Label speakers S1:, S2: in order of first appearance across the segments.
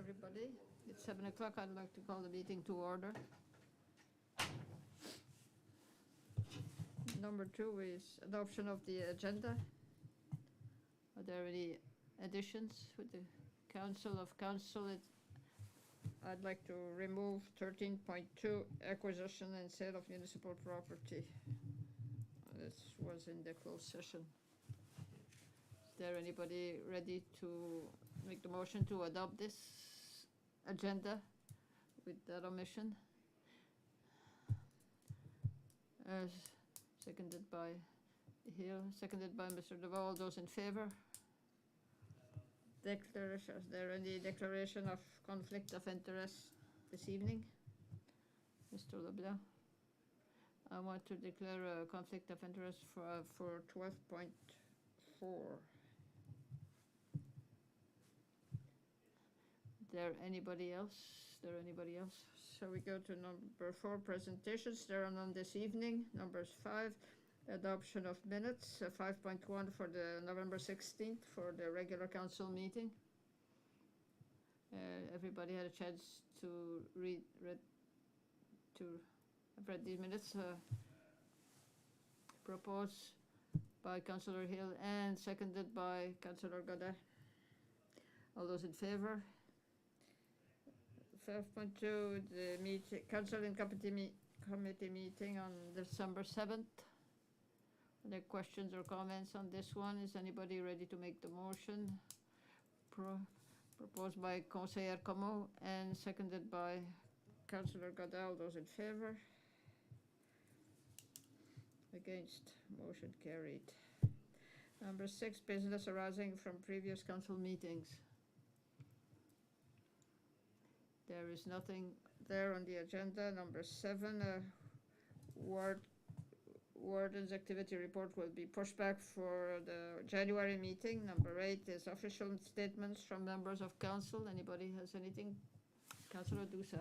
S1: everybody. It's 7 o'clock. I'd like to call the meeting to order. Number 2 is adoption of the agenda. Are there any additions with the Council of Council? I'd like to remove 13.2, acquisition and sale of municipal property. This was in the closed session. Is there anybody ready to make the motion to adopt this agenda with that omission? Seconded by Hill, seconded by Mr. Deveau. All those in favor? Declaration. Is there any declaration of conflict of interest this evening? Mr. Leblanc? I want to declare a conflict of interest for 12.4. There anybody else? So we go to number 4, presentations. There are none this evening. Numbers 5, adoption of minutes. 5.1 for the November 16th for the regular council meeting. Everybody had a chance to read these minutes. Proposed by Councillor Hill and seconded by Councillor Godet. All those in favor? 5.2, the council and committee meeting on December 7th. Are there questions or comments on this one? Is anybody ready to make the motion? Proposed by Conseiller Como and seconded by Councillor Godet. All those in favor? Against? Motion carried. Number 6, business arising from previous council meetings. There is nothing there on the agenda. Number 7, Warden's activity report will be pushed back for the January meeting. Number 8 is official statements from members of council. Anybody has anything? Councillor Dousa.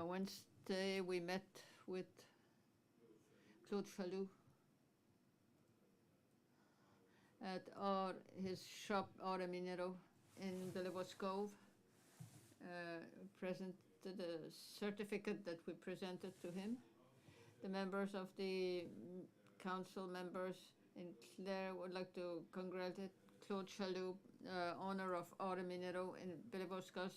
S1: Wednesday we met with Claude Falloux at his shop, Ora Minero, in Bellevos Cove. Presented a certificate that we presented to him. The members of the council members in Clare would like to congratulate Claude Falloux, owner of Ora Minero in Bellevos Cove,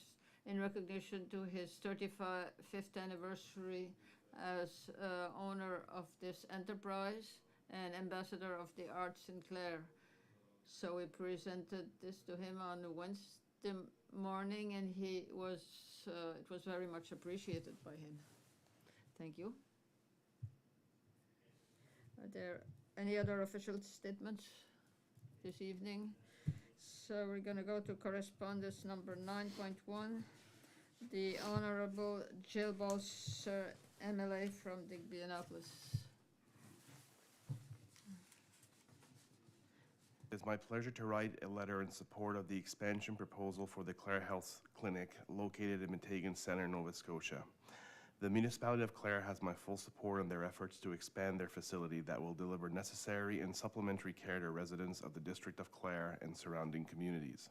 S1: in recognition to his 35th anniversary as owner of this enterprise and ambassador of the arts in Clare. So we presented this to him on Wednesday morning, and it was very much appreciated by him. Thank you. Are there any other official statements this evening? So we're going to go to correspondence number 9.1. The Honorable Jill Bolser, MLA from Digby Annapolis.
S2: It is my pleasure to write a letter in support of the expansion proposal for the Clare Health Clinic located in Montagan Centre, Nova Scotia. The municipality of Clare has my full support in their efforts to expand their facility that will deliver necessary and supplementary care to residents of the District of Clare and surrounding communities.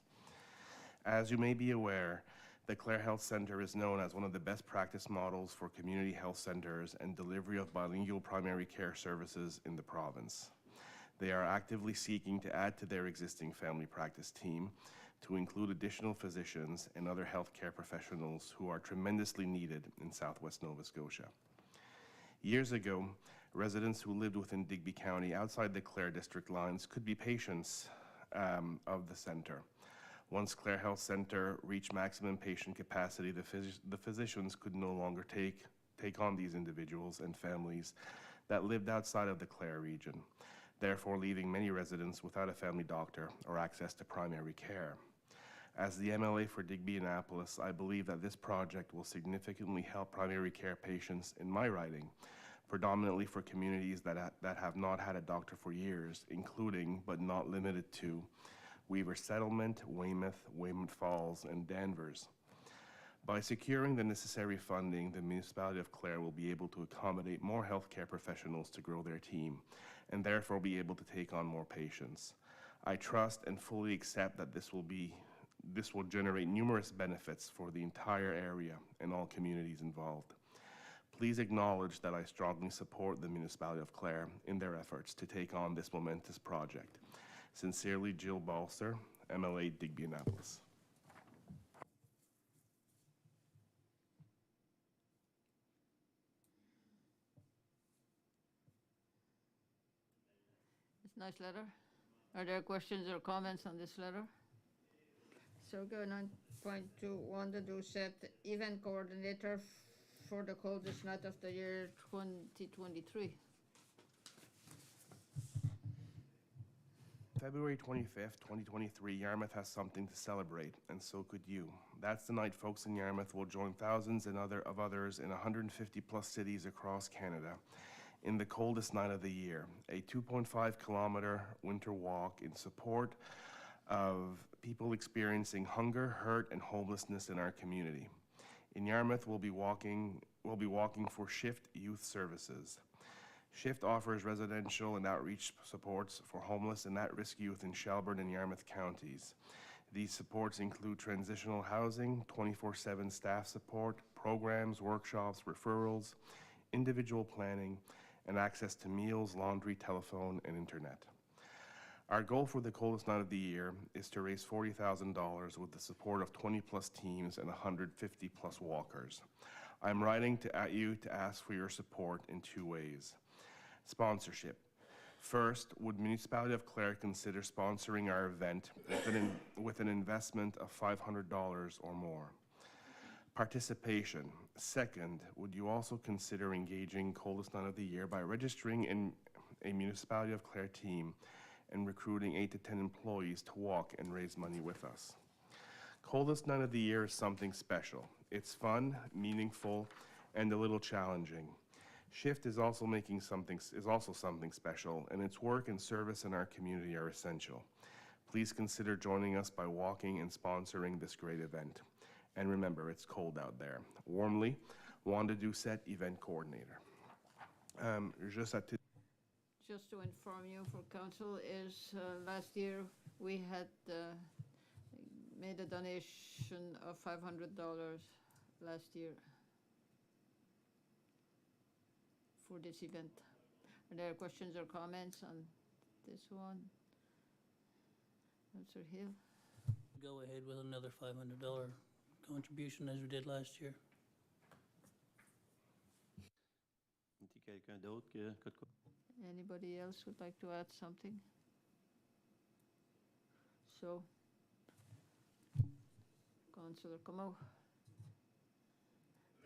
S2: As you may be aware, the Clare Health Centre is known as one of the best practice models for community health centres and delivery of bilingual primary care services in the province. They are actively seeking to add to their existing family practice team to include additional physicians and other healthcare professionals who are tremendously needed in Southwest Nova Scotia. Years ago, residents who lived within Digby County outside the Clare district lines could be patients of the centre. Once Clare Health Centre reached maximum patient capacity, the physicians could no longer take on these individuals and families that lived outside of the Clare region, therefore leaving many residents without a family doctor or access to primary care. As the MLA for Digby Annapolis, I believe that this project will significantly help primary care patients in my riding, predominantly for communities that have not had a doctor for years, including, but not limited to, Weaver Settlement, Weymouth, Weymouth Falls, and Danvers. By securing the necessary funding, the municipality of Clare will be able to accommodate more healthcare professionals to grow their team and therefore be able to take on more patients. I trust and fully accept that this will generate numerous benefits for the entire area and all communities involved. Please acknowledge that I strongly support the municipality of Clare in their efforts to take on this momentous project. Sincerely, Jill Balser, MLA Digby Annapolis.
S1: It's a nice letter. Are there questions or comments on this letter? So go 9.2, Wanda Doucette, event coordinator for the coldest night of the year 2023.
S2: February 25th, 2023, Yarmouth has something to celebrate, and so could you. That's the night folks in Yarmouth will join thousands of others in 150 plus cities across Canada in the coldest night of the year, a 2.5-kilometer winter walk in support of people experiencing hunger, hurt, and homelessness in our community. In Yarmouth, we'll be walking for Shift Youth Services. Shift offers residential and outreach supports for homeless and at-risk youth in Shelburne and Yarmouth counties. These supports include transitional housing, 24/7 staff support, programs, workshops, referrals, individual planning, and access to meals, laundry, telephone, and internet. Our goal for the coldest night of the year is to raise $40,000 with the support of 20-plus teams and 150-plus walkers. I'm writing at you to ask for your support in two ways. Sponsorship. First, would Municipality of Clare consider sponsoring our event with an investment of $500 or more? Participation. Second, would you also consider engaging coldest night of the year by registering in a Municipality of Clare team and recruiting 8 to 10 employees to walk and raise money with us? Coldest night of the year is something special. It's fun, meaningful, and a little challenging. Shift is also something special, and its work and service in our community are essential. Please consider joining us by walking and sponsoring this great event. And remember, it's cold out there. Warmly, Wanda Doucette, event coordinator.
S1: Just to inform you for council is last year we had made a donation of $500 last year for this event. Are there questions or comments on this one? Councillor Hill?
S3: Go ahead with another $500 contribution as we did last year.
S1: Anybody else would like to add something? So, Councillor Como.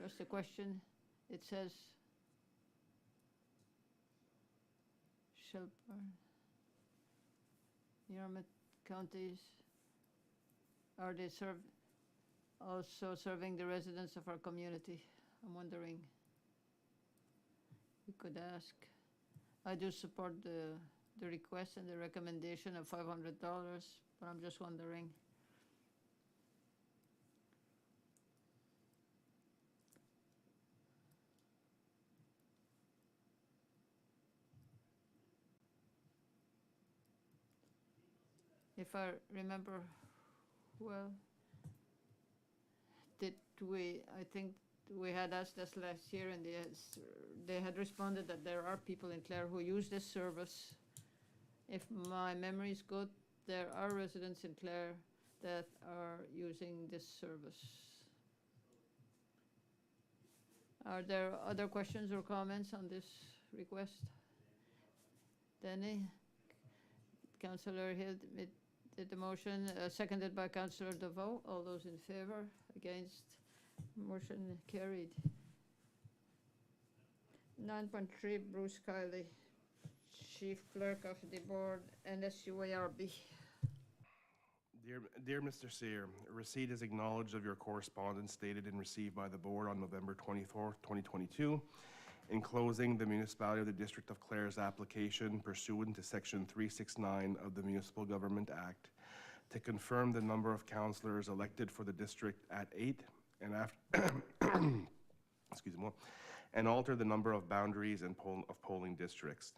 S1: Just a question. It says Shelburne, Yarmouth counties, are they also serving the residents of our community? I'm wondering. We could ask. I do support the request and the recommendation of $500, but I'm just wondering. If I remember well, I think we had asked this last year, and they had responded that there are people in Clare who use this service. If my memory is good, there are residents in Clare that are using this service. Are there other questions or comments on this request? Danny? Councillor Hill did the motion, seconded by Councillor DeVoe. All those in favor? Against? Motion carried. 9.3, Bruce Kiley, Chief Clerk of the Board, NSUARB.
S2: Dear Mr. Sear, receipt is acknowledged of your correspondence dated and received by the Board on November 24th, 2022. In closing, the Municipality of the District of Clare's application pursuant to Section 369 of the Municipal Government Act to confirm the number of councillors elected for the district at 8 and after and alter the number of boundaries and polling districts.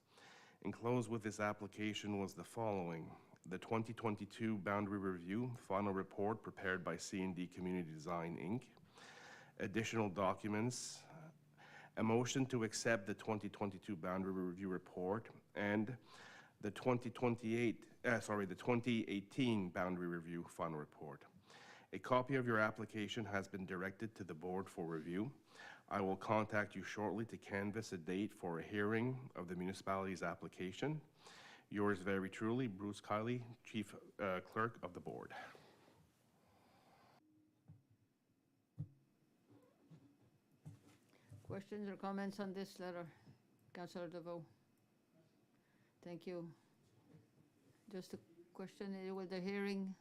S2: Enclosed with this application was the following: the 2022 boundary review, final report prepared by C&D Community Design, Inc., additional documents, a motion to accept the 2022 boundary review report, and the 2018 boundary review final report. A copy of your application has been directed to the board for review. I will contact you shortly to canvass a date for a hearing of the municipality's application. Yours very truly, Bruce Kiley, Chief Clerk of the Board.
S1: Questions or comments on this letter? Councillor DeVoe. Thank you. Just a question, will the hearing,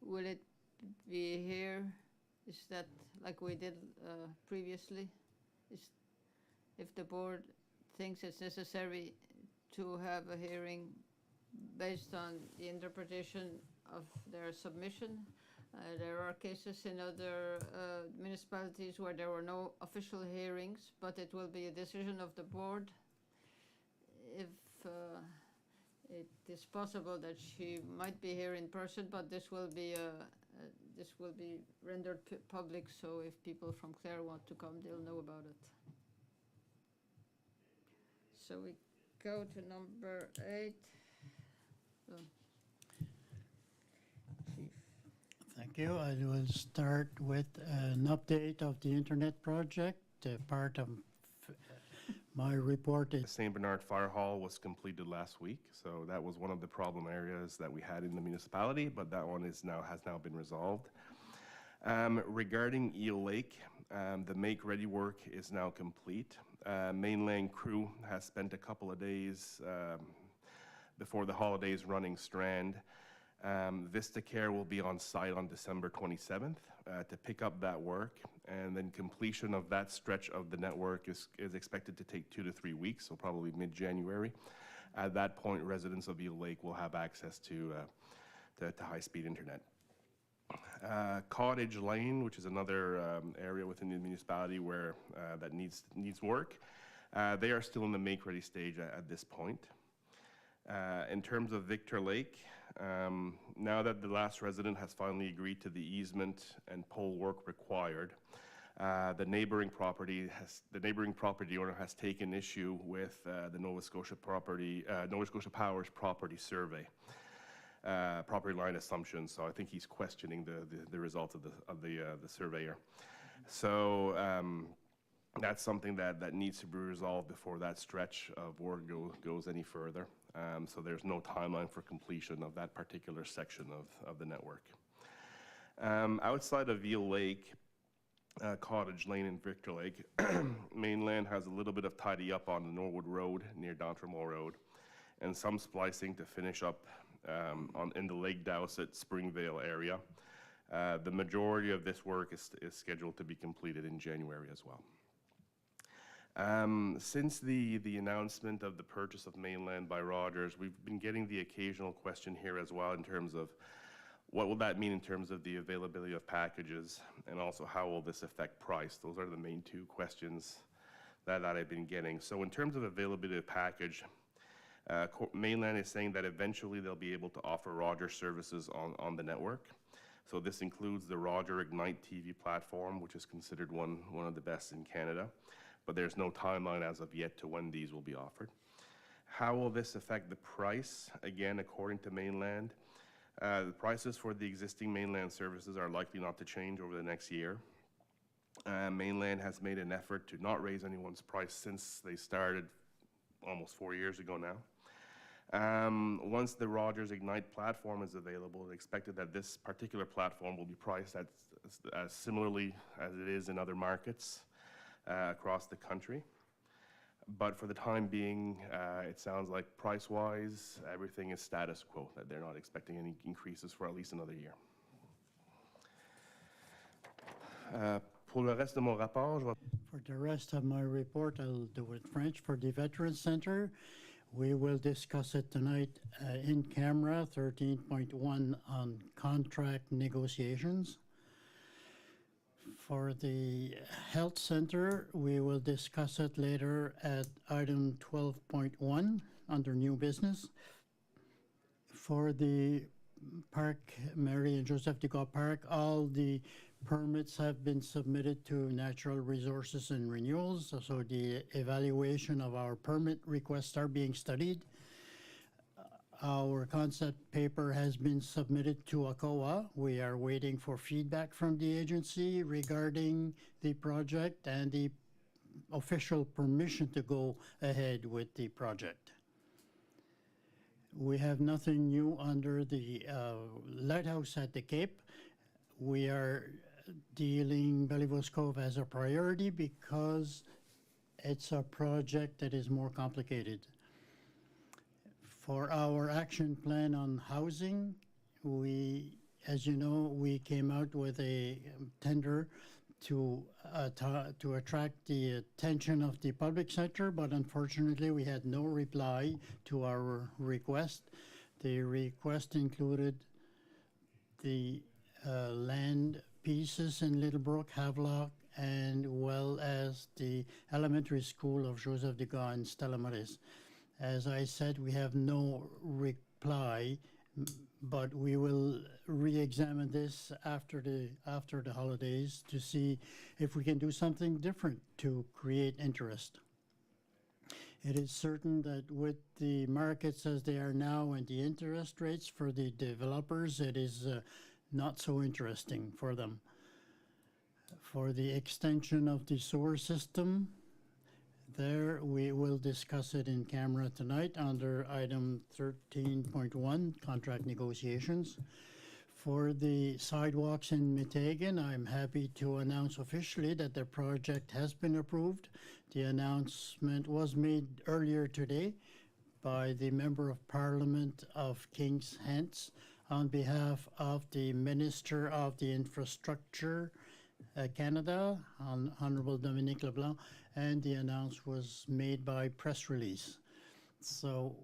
S1: will it be here? Is that like we did previously? If the board thinks it's necessary to have a hearing based on the interpretation of their submission? There are cases in other municipalities where there were no official hearings, but it will be a decision of the board. If it is possible that she might be here in person, but this will be rendered public, so if people from Clare want to come, they'll know about it. So we go to number 8. Chief.
S4: Thank you. I will start with an update of the internet project. Part of my report is
S2: St. Bernard Fire Hall was completed last week, so that was one of the problem areas that we had in the municipality, but that one has now been resolved. Regarding Eel Lake, the make-ready work is now complete. Mainland crew has spent a couple of days before the holidays running strand. Vista Care will be on site on December 27th to pick up that work, and then completion of that stretch of the network is expected to take 2 to 3 weeks, so probably mid-January. At that point, residents of Eel Lake will have access to high-speed internet. Cottage Lane, which is another area within the municipality where that needs work, they are still in the make-ready stage at this point. In terms of Victor Lake, now that the last resident has finally agreed to the easement and pole work required, the neighboring property owner has taken issue with the Nova Scotia Power's property survey, property line assumptions. So I think he's questioning the results of the surveyor. So that's something that needs to be resolved before that stretch of work goes any further. So there's no timeline for completion of that particular section of the network. Outside of Eel Lake, Cottage Lane and Victor Lake, Mainland has a little bit of tidy up on the Norwood Road near D'Entremont Road, and some splicing to finish up in the Lake Dowsett Springvale area. The majority of this work is scheduled to be completed in January as well. Since the announcement of the purchase of Mainland by Rogers, we've been getting the occasional question here as well in terms of what will that mean in terms of the availability of packages, and also how will this affect price? Those are the main two questions that I've been getting. So in terms of availability of package, Mainland is saying that eventually they'll be able to offer Rogers services on the network. So this includes the Roger Ignite TV platform, which is considered one of the best in Canada, but there's no timeline as of yet to when these will be offered. How will this affect the price? Again, according to Mainland, the prices for the existing Mainland services are likely not to change over the next year. Mainland has made an effort to not raise anyone's price since they started almost 4 years ago now. Once the Rogers Ignite platform is available, it's expected that this particular platform will be priced as similarly as it is in other markets across the country. But for the time being, it sounds like price-wise, everything is status quo, that they're not expecting any increases for at least another year. Pour le reste de mon rapport, je vais...
S4: For the rest of my report, I'll do it French. For the Veterans Center, we will discuss it tonight in camera, 13.1 on contract negotiations. For the Health Center, we will discuss it later at item 12.1 under new business. For the park, Mary and Joseph de Gaulle Park, all the permits have been submitted to Natural Resources and Renewals, so the evaluation of our permit requests are being studied. Our concept paper has been submitted to ACOA. We are waiting for feedback from the agency regarding the project and the official permission to go ahead with the project. We have nothing new under the lighthouse at the Cape. We are dealing Bellevue Cove as a priority because it's a project that is more complicated. For our action plan on housing, as you know, we came out with a tender to attract the attention of the public sector, but unfortunately we had no reply to our request. The request included the land pieces in Littlebrook, Havelock, and well as the elementary school of Joseph de Gaulle and Stella Maris. As I said, we have no reply, but we will re-examine this after the holidays to see if we can do something different to create interest. It is certain that with the markets as they are now and the interest rates for the developers, it is not so interesting for them. For the extension of the sewer system, there we will discuss it in camera tonight under item 13.1, contract negotiations. For the sidewalks in Meteghan, I'm happy to announce officially that the project has been approved. The announcement was made earlier today by the Member of Parliament of King's Hants on behalf of the Minister of the Infrastructure Canada, Honorable Dominique Leblanc, and the announcement was made by press release. So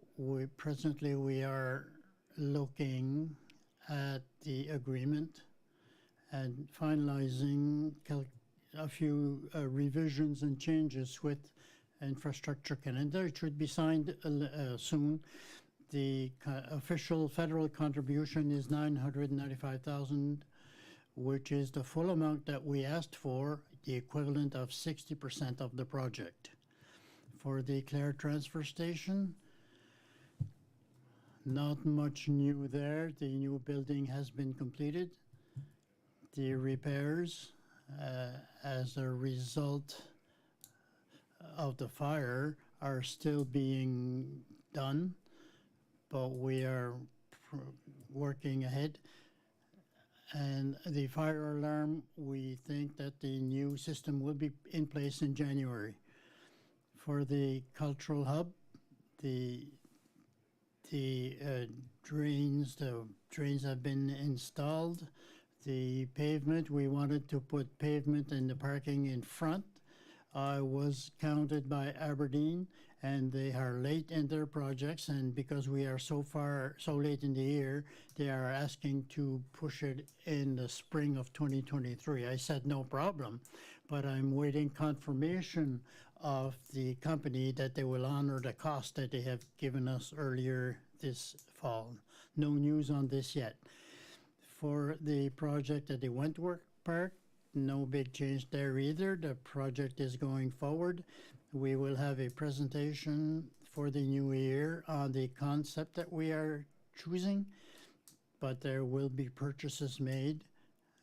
S4: presently we are looking at the agreement and finalizing a few revisions and changes with Infrastructure Canada. It should be signed soon. The official federal contribution is $995,000, which is the full amount that we asked for, the equivalent of 60% of the project. For the Clare transfer station, not much new there. The new building has been completed. The repairs, as a result of the fire, are still being done, but we are working ahead. And the fire alarm, we think that the new system will be in place in January. For the cultural hub, the drains have been installed. The pavement, we wanted to put pavement in the parking in front. I was counted by Aberdeen, and they are late in their projects, and because we are so late in the year, they are asking to push it in the spring of 2023. I said no problem, but I'm waiting confirmation of the company that they will honor the cost that they have given us earlier this fall. No news on this yet. For the project at the Wentworth Park, no big change there either. The project is going forward. We will have a presentation for the new year on the concept that we are choosing, but there will be purchases made,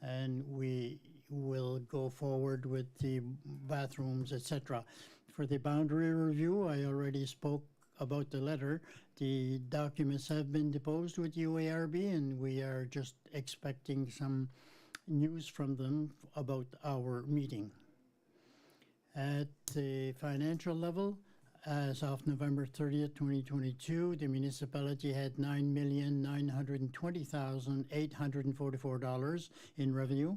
S4: and we will go forward with the bathrooms, etc. For the boundary review, I already spoke about the letter. The documents have been deposed with UARB, and we are just expecting some news from them about our meeting. At the financial level, as of November 30th, 2022, the municipality had $9,920,844 in revenue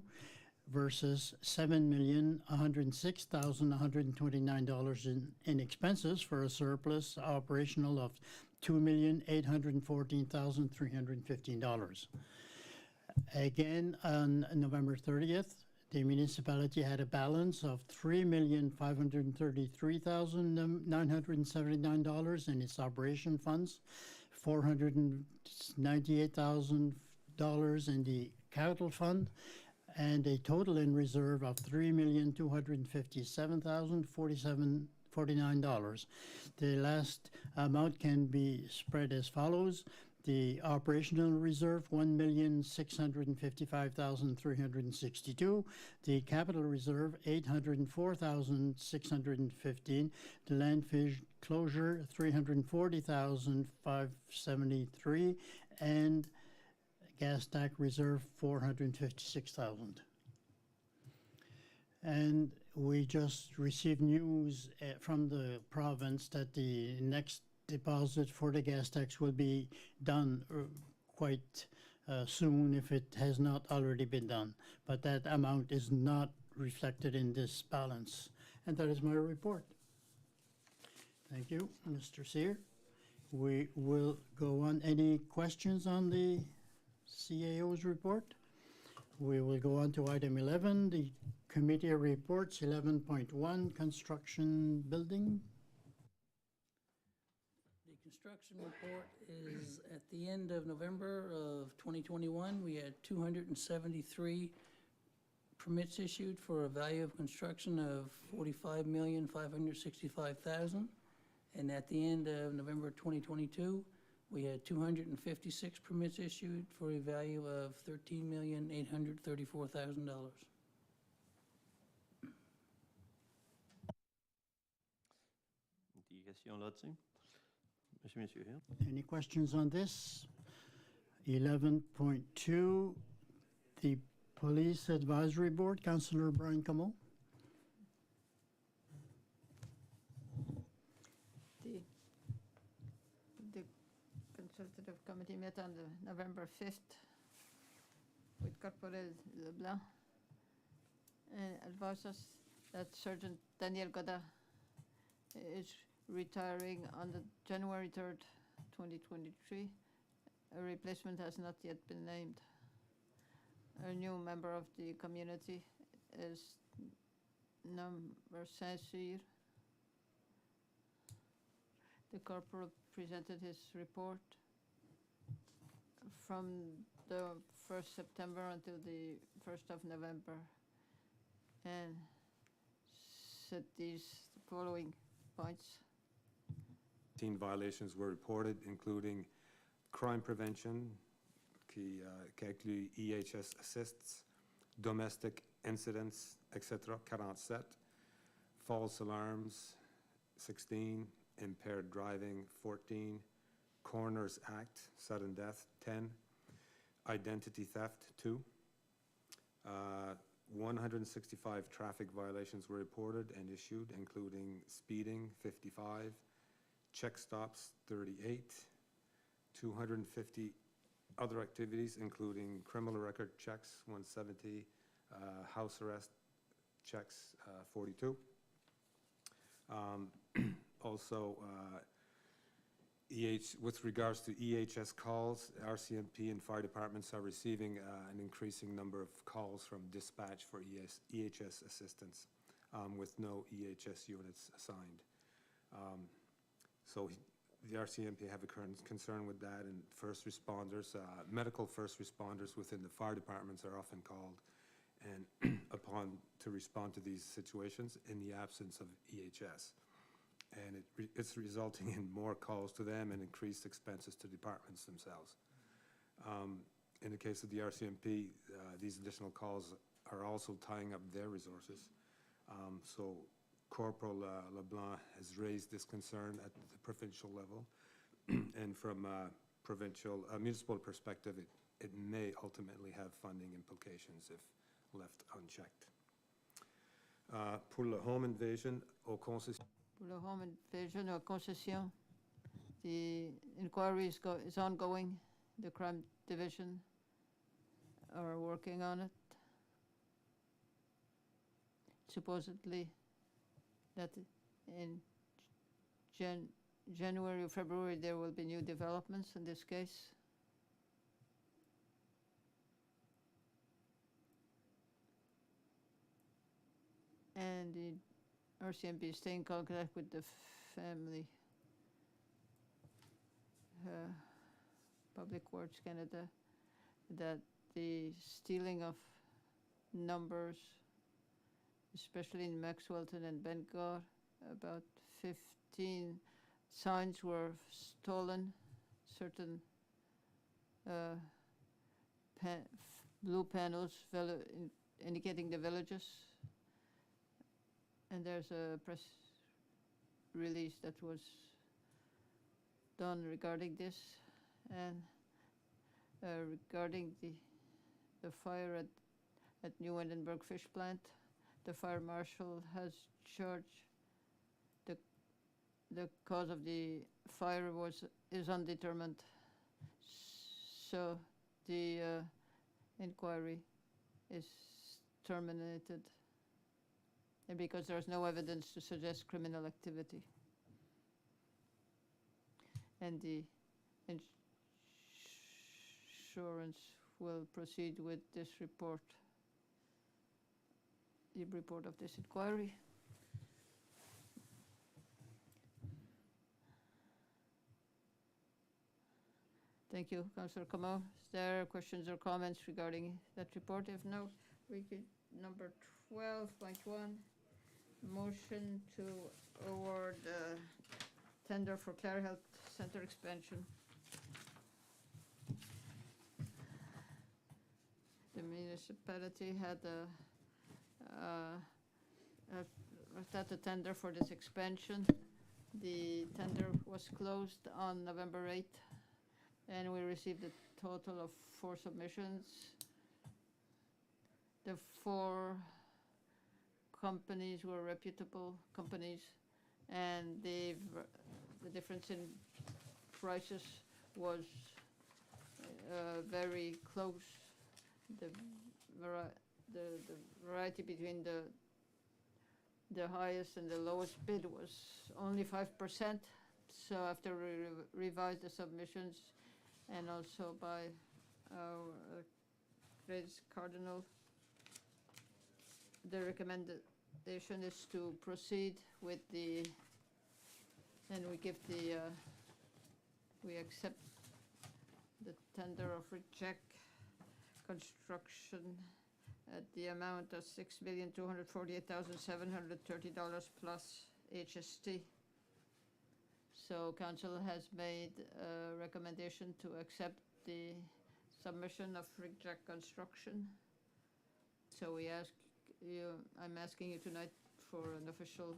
S4: versus $7,106,129 in expenses, for a surplus operational of $2,814,315. Again, on November 30th, the municipality had a balance of $3,533,979 in its operation funds $498,000 in the capital fund, and a total in reserve of $3,257,049. The last amount can be spread as follows. The operational reserve, $1,655,362. The capital reserve, $804,615. The landfill closure, $340,573. And gas tax reserve, $456,000. And we just received news from the province that the next deposit for the gas tax will be done quite soon if it has not already been done. But that amount is not reflected in this balance. And that is my report. Thank you, Mr. Sear. We will go on. Any questions on the CAO's report? We will go on to item 11, the committee reports. 11.1, construction building.
S3: The construction report is at the end of November of 2021. We had 273 permits issued for a value of construction of $45,565,000. And at the end of November 2022, we had 256 permits issued for a value of $13,834,000.
S5: Des questions là-dessus? Monsieur Hill?
S4: Any questions on this? 11.2, the Police Advisory Board, Councillor Brian Camo.
S1: The consultative committee met on November 5th with Corporal Leblanc and advised us that Sergeant Daniel Godin is retiring on the January 3rd, 2023. A replacement has not yet been named. A new member of the community is number Saint-Cyr. The corporal presented his report from the 1st September until the 1st of November and said these following points.
S6: 18 violations were reported, including crime prevention, qui inclut EHS assists, domestic incidents, etc., 47, false alarms, 16, impaired driving, 14, Coroners Act, sudden death, 10, identity theft, 2, 165 traffic violations were reported and issued, including speeding, 55, check stops, 38, 250 other activities, including criminal record checks, 170, house arrest checks, 42. Also, with regards to EHS calls, RCMP and fire departments are receiving an increasing number of calls from dispatch for EHS assistance with no EHS units assigned. So the RCMP have a current concern with that, and first responders, medical first responders within the fire departments are often called and upon to respond to these situations in the absence of EHS. And it's resulting in more calls to them and increased expenses to departments themselves. In the case of the RCMP, these additional calls are also tying up their resources. So Corporal Leblanc has raised this concern at the provincial level, and from a provincial, municipal perspective, it may ultimately have funding implications if left unchecked. Pour le home invasion aux concessions.
S1: For the home invasion or concession, the inquiry is ongoing. The crime division are working on it. Supposedly that in January or February there will be new developments in this case. And the RCMP is staying in contact with the family. Public Works Canada, that the stealing of numbers, especially in Maxwellton and Bangor, about 15 signs were stolen, certain blue panels indicating the villages. And there's a press release that was done regarding this, and regarding the fire at New Edinburgh Fish Plant, the fire marshal has charged the cause of the fire is undetermined. So the inquiry is terminated, and because there's no evidence to suggest criminal activity. And the insurance will proceed with this report, the report of this inquiry. Thank you, Councillor Comeau. Is there questions or comments regarding that report? If no, we could, number 12.1, motion to award tender for Clare Health Centre expansion. The municipality had a tender for this expansion. The tender was closed on November 8th, and we received a total of 4 submissions. The 4 companies were reputable companies, and the difference in prices was very close. The variety between the highest and the lowest bid was only 5%. So after we revised the submissions, and also by our greatest cardinal, the recommendation is to proceed with the, and we give the, we accept the tender of reject construction at the amount of $6,248,730 plus HST. So Council has made a recommendation to accept the submission of reject construction. So we ask you, I'm asking you tonight for an official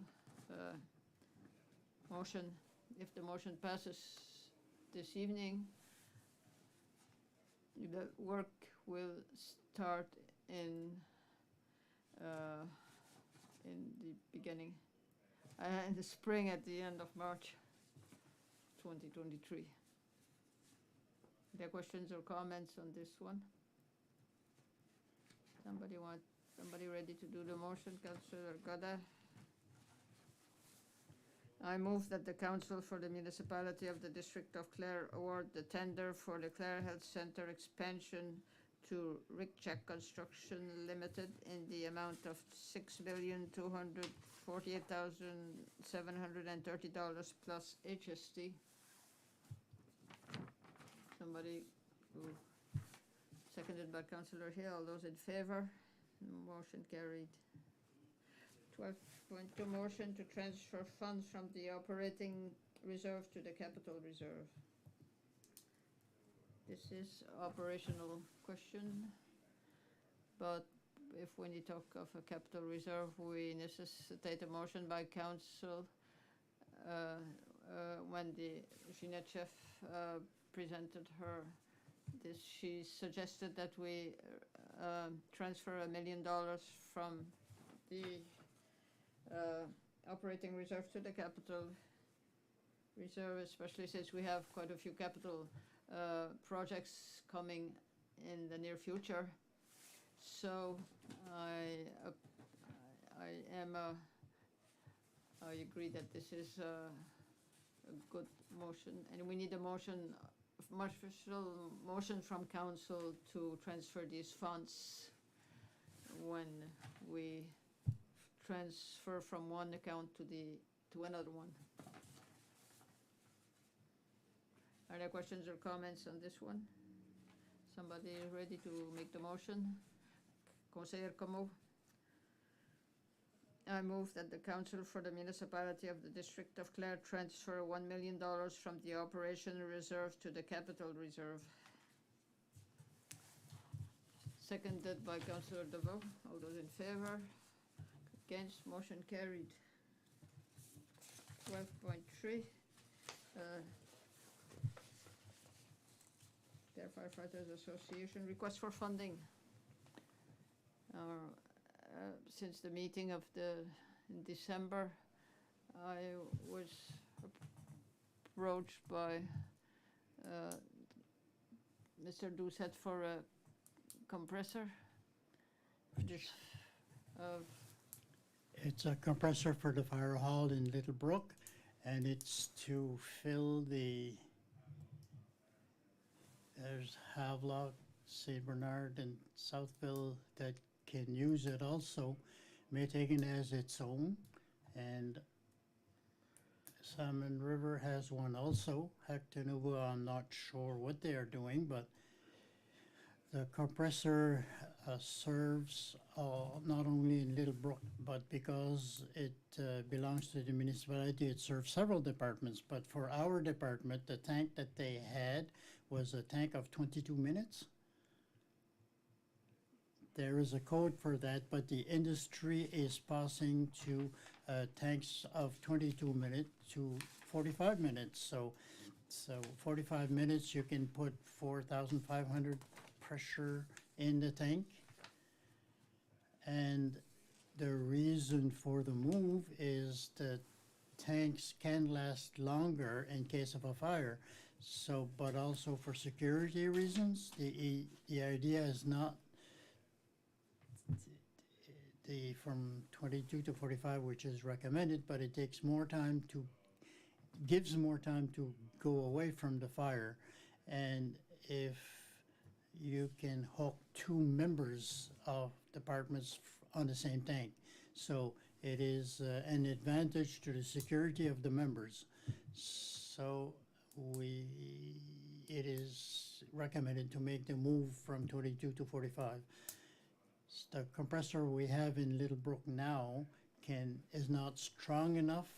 S1: motion. If the motion passes this evening, the work will start in the beginning, in the spring, at the end of March 2023. There questions or comments on this one? Somebody ready to do the motion? Councillor Gada. I move that the Council for the Municipality of the District of Clare award the tender for the Clare Health Centre expansion to Rickcheck Construction Limited in the amount of $6,248,730 plus HST. Somebody who, seconded by Councillor Hill. All those in favour? Motion carried. 12.2, motion to transfer funds from the operating reserve to the capital reserve. This is operational question, but if when you talk of a capital reserve, we necessitate a motion by council. When the Jeanette Chef presented her this, she suggested that we transfer $1 million from the operating reserve to the capital reserve, especially since we have quite a few capital projects coming in the near future. So I agree that this is a good motion, and we need a motion, official motion from council to transfer these funds when we transfer from one account to another one. Are there questions or comments on this one? Somebody ready to make the motion? Conseiller Como? I move that the council for the municipality of the district of Clare transfer $1 million from the operation reserve to the capital reserve. Seconded by Councillor DeVoe. All those in favor? Against? Motion carried. 12.3. Clare Firefighters Association request for funding. Since the meeting in December, I was approached by Mr. Doucette for a compressor.
S4: It's a compressor for the fire hall in Little Brook, and it's to fill there's Havelock, St. Bernard, and Southville that can use it also, may take it as its own, and Salmon River has one also. Hectanuga, I'm not sure what they are doing, but the compressor serves not only in Little Brook, but because it belongs to the municipality, it serves several departments. But for our department, the tank that they had was a tank of 22 minutes. There is a code for that, but the industry is passing to tanks of 22 minutes to 45 minutes. So 45 minutes, you can put 4,500 pressure in the tank. And the reason for the move is that tanks can last longer in case of a fire. So, but also for security reasons, the idea is not from 22 to 45, which is recommended, but it takes more time gives more time to go away from the fire. And if you can hook two members of departments on the same tank, so it is an advantage to the security of the members. So it is recommended to make the move from 22 to 45. The compressor we have in Little Brook now is not strong enough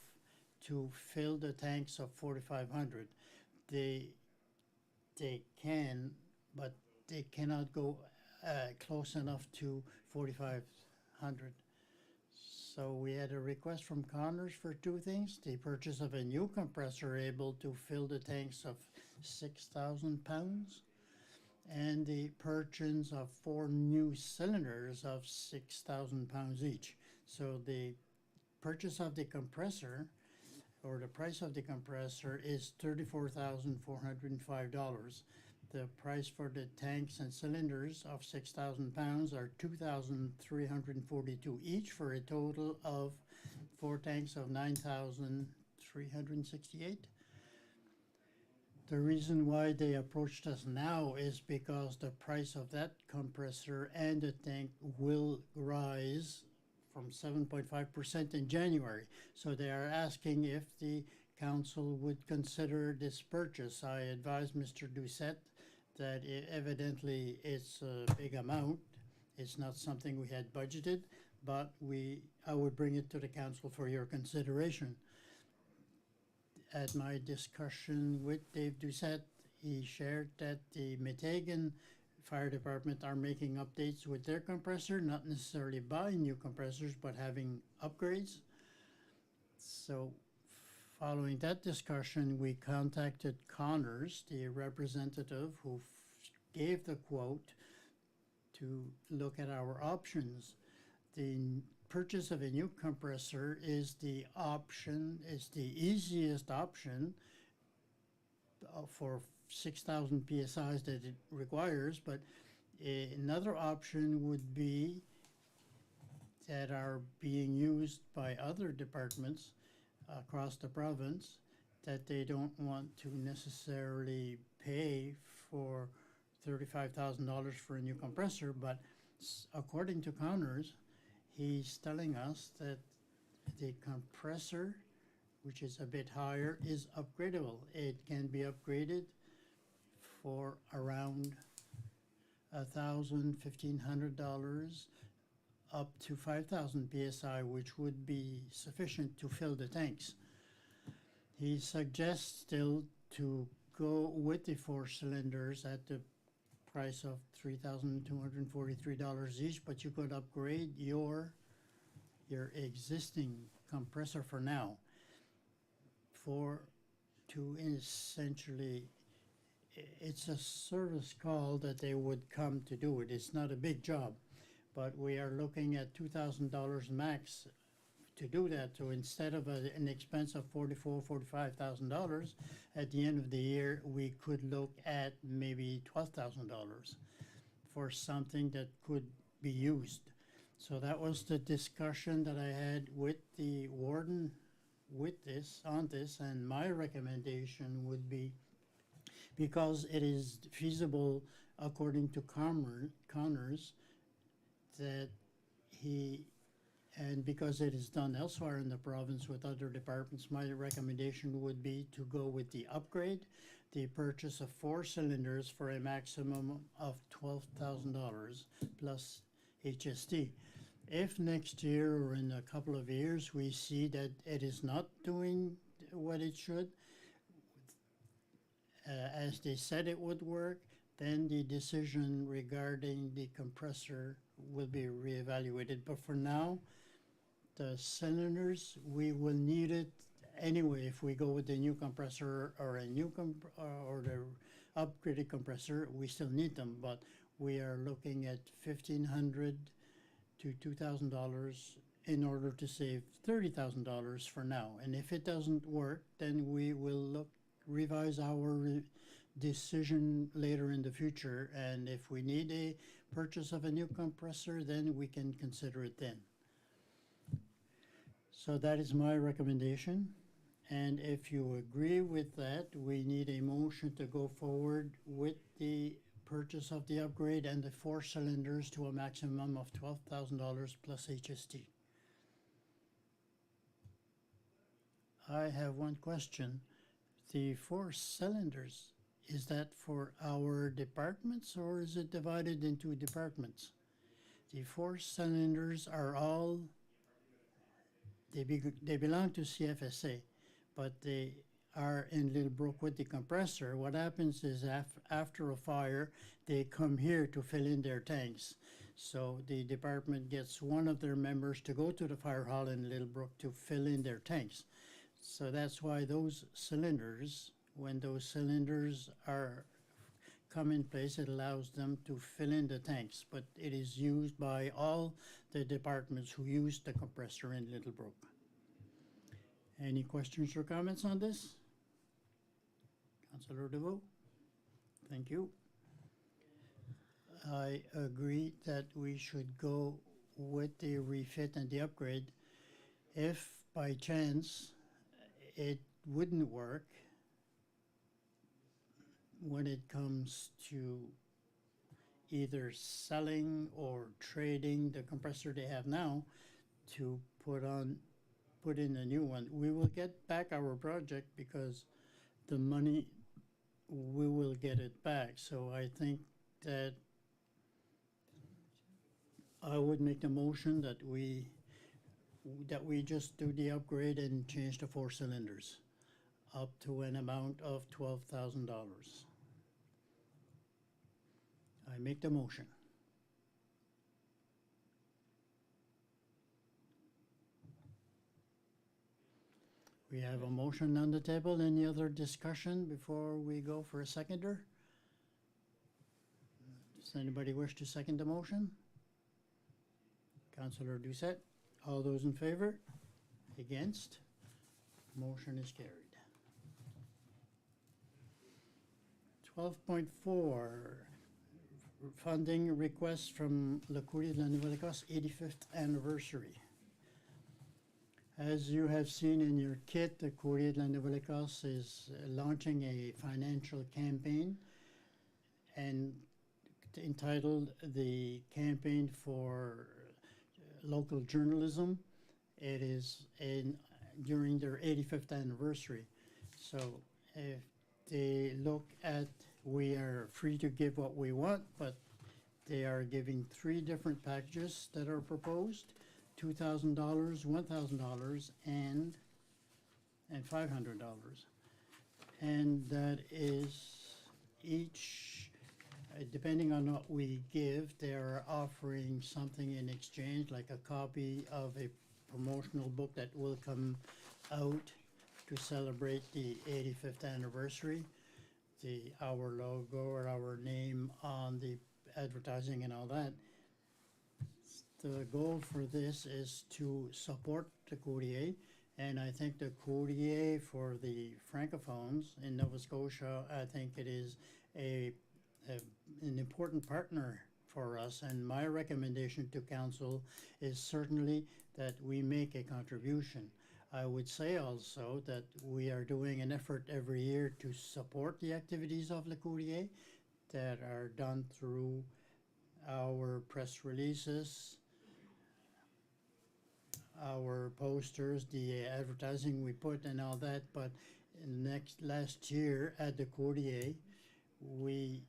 S4: to fill the tanks of 4,500. They can, but they cannot go close enough to 4,500. So we had a request from Connors for two things: the purchase of a new compressor able to fill the tanks of 6,000 pounds, and the purchase of 4 new cylinders of 6,000 pounds each. So the purchase of the compressor, or the price of the compressor, is $34,405. The price for the tanks and cylinders of 6,000 pounds are $2,342 each, for a total of 4 tanks of 9,368. The reason why they approached us now is because the price of that compressor and the tank will rise from 7.5% in January. So they are asking if the council would consider this purchase. I advised Mr. Doucette that evidently it's a big amount. It's not something we had budgeted, but I would bring it to the council for your consideration. At my discussion with Dave Doucette, he shared that the Meteghan Fire Department are making updates with their compressor, not necessarily buying new compressors, but having upgrades. So following that discussion, we contacted Connors, the representative who gave the quote, to look at our options. The purchase of a new compressor is the easiest option for 6,000 PSIs that it requires, but another option would be that are being used by other departments across the province, that they don't want to necessarily pay for $35,000 for a new compressor, but according to Connors, he's telling us that the compressor, which is a bit higher, is upgradable. It can be upgraded for around $1,000, $1,500 up to 5,000 PSI, which would be sufficient to fill the tanks. He suggests still to go with the 4 cylinders at the price of $3,243 each, but you could upgrade your existing compressor for now to essentially, it's a service call that they would come to do it. It's not a big job, but we are looking at $2,000 max to do that. So instead of an expense of $44,000, $45,000, at the end of the year, we could look at maybe $12,000 for something that could be used. So that was the discussion that I had with the warden on this, and my recommendation would be, because it is feasible according to Connors, that and because it is done elsewhere in the province with other departments, my recommendation would be to go with the upgrade, the purchase of 4 cylinders for a maximum of $12,000 plus HST. If next year or in a couple of years we see that it is not doing what it should, as they said it would work, then the decision regarding the compressor will be reevaluated. But for now, the cylinders, we will need it anyway if we go with the new compressor or or the upgraded compressor. We still need them, but we are looking at $1,500 to $2,000 in order to save $30,000 for now. And if it doesn't work, then we will revise our decision later in the future. And if we need a purchase of a new compressor, then we can consider it then. So that is my recommendation. And if you agree with that, we need a motion to go forward with the purchase of the upgrade and the 4 cylinders to a maximum of $12,000 plus HST. I have one question. The 4 cylinders, is that for our departments or is it divided into departments? The 4 cylinders are all, they belong to CFSA, but they are in Little Brook with the compressor. What happens is after a fire, they come here to fill in their tanks. So the department gets one of their members to go to the fire hall in Little Brook to fill in their tanks. So that's why those cylinders, when those cylinders come in place, it allows them to fill in the tanks. But it is used by all the departments who use the compressor in Little Brook. Any questions or comments on this? Councillor DeVoe? Thank you. I agree that we should go with the refit and the upgrade. If by chance it wouldn't work when it comes to either selling or trading the compressor they have now to put in a new one, we will get back our project because the money, we will get it back. So I think that I would make the motion that we just do the upgrade and change the 4 cylinders up to an amount of $12,000. I make the motion. We have a motion on the table. Any other discussion before we go for a seconder? Does anybody wish to second the motion? Councillor Doucette, all those in favor? Against? Motion is carried. 12.4, funding request from Le Courrier de la Nouvelle-Écosse 85th anniversary. As you have seen in your kit, the Courrier de la Nouvelle-Écosse is launching a financial campaign and entitled the Campaign for Local Journalism. It is during their 85th anniversary. So if they look at we are free to give what we want, but they are giving 3 different packages that are proposed, $2,000, $1,000, and $500. And that is each, depending on what we give, they're offering something in exchange, like a copy of a promotional book that will come out to celebrate the 85th anniversary, our logo or our name on the advertising and all that. The goal for this is to support the courtier, and I think the courtier for the francophones in Nova Scotia, I think it is an important partner for us, and my recommendation to council is certainly that we make a contribution. I would say also that we are doing an effort every year to support the activities of Le Courrier that are done through our press releases, our posters, the advertising we put and all that, but last year at the Courrier, we,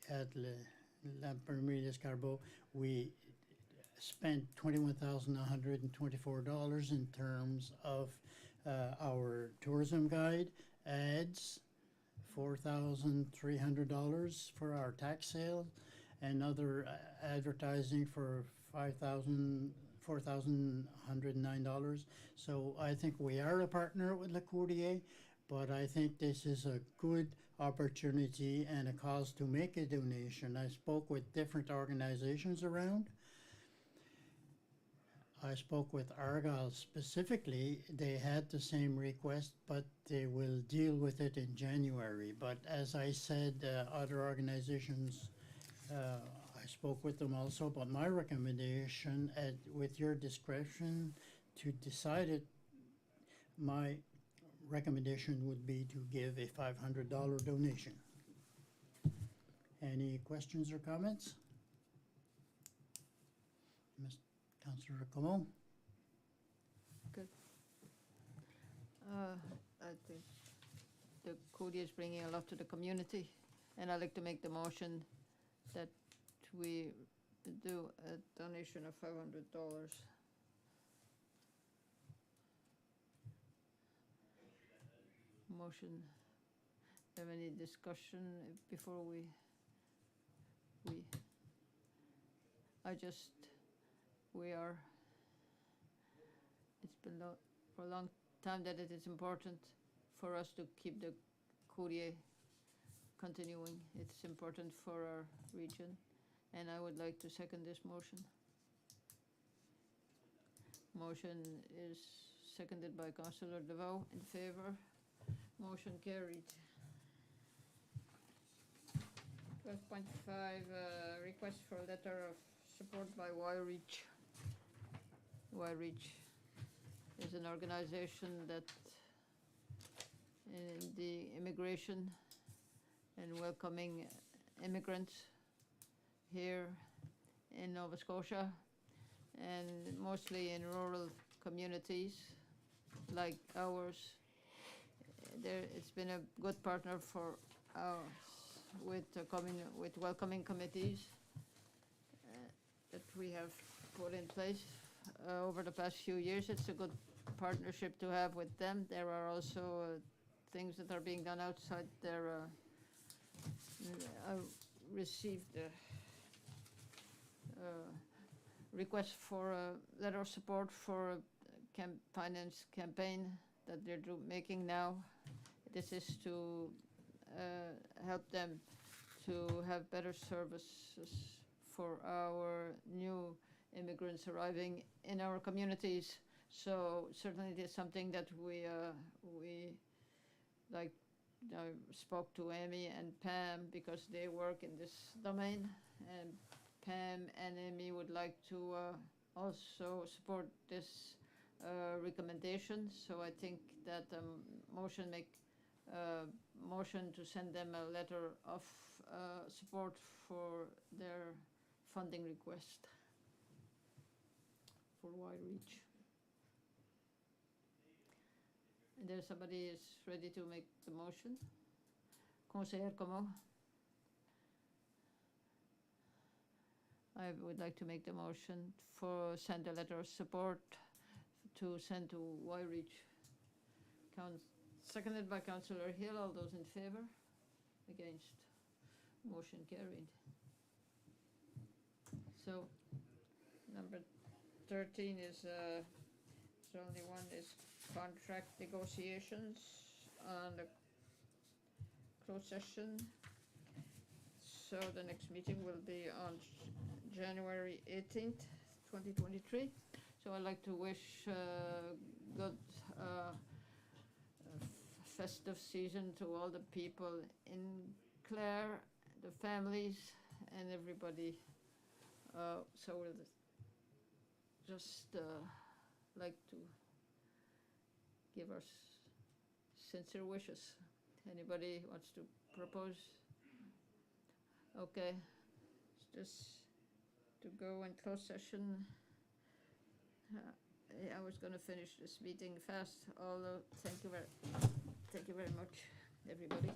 S4: at L'Imprimerie d'Escarbot, we spent $21,124 in terms of our tourism guide, ads, $4,300 for our tax sale, and other advertising for $4,109. So I think we are a partner with Le Courrier, but I think this is a good opportunity and a cause to make a donation. I spoke with different organizations around. I spoke with Argyle specifically. They had the same request, but they will deal with it in January. But as I said, other organizations, I spoke with them also, but my recommendation, with your discretion to decide it, my recommendation would be to give a $500 donation. Any questions or comments? Councillor Comeau?
S1: Good. I think the courtier is bringing a lot to the community, and I'd like to make the motion that we do a donation of $500. Motion. Have any discussion before we it's been for a long time that it is important for us to keep the courtier continuing. It's important for our region, and I would like to second this motion. Motion is seconded by Councillor DeVoe. In favor? Motion carried. 12.5, request for a letter of support by Y-Reach. Y-Reach is an organization that in the immigration and welcoming immigrants here in Nova Scotia, and mostly in rural communities like ours. It's been a good partner for us with welcoming committees that we have put in place over the past few years. It's a good partnership to have with them. There are also things that are being done outside their I received a request for a letter of support for a finance campaign that they're making now. This is to help them to have better services for our new immigrants arriving in our communities. So certainly it is something that we like. I spoke to Amy and Pam because they work in this domain, and Pam and Amy would like to also support this recommendation. So I think that motion to send them a letter of support for their funding request for Y-Reach. And there somebody is ready to make the motion. Conseiller Comeau. I would like to make the motion for send a letter of support to send to Y-Reach. Seconded by Councillor Hill. All those in favour? Against? Motion carried. So, number 13 is, there's only one, is contract negotiations on the closed session. So the next meeting will be on January 18th, 2023. So I'd like to wish good festive season to all the people in Clare, the families, and everybody. So we'll just like to give our sincere wishes. Anybody wants to propose? Okay, just to go in closed session. I was going to finish this meeting fast, although thank you very much, everybody.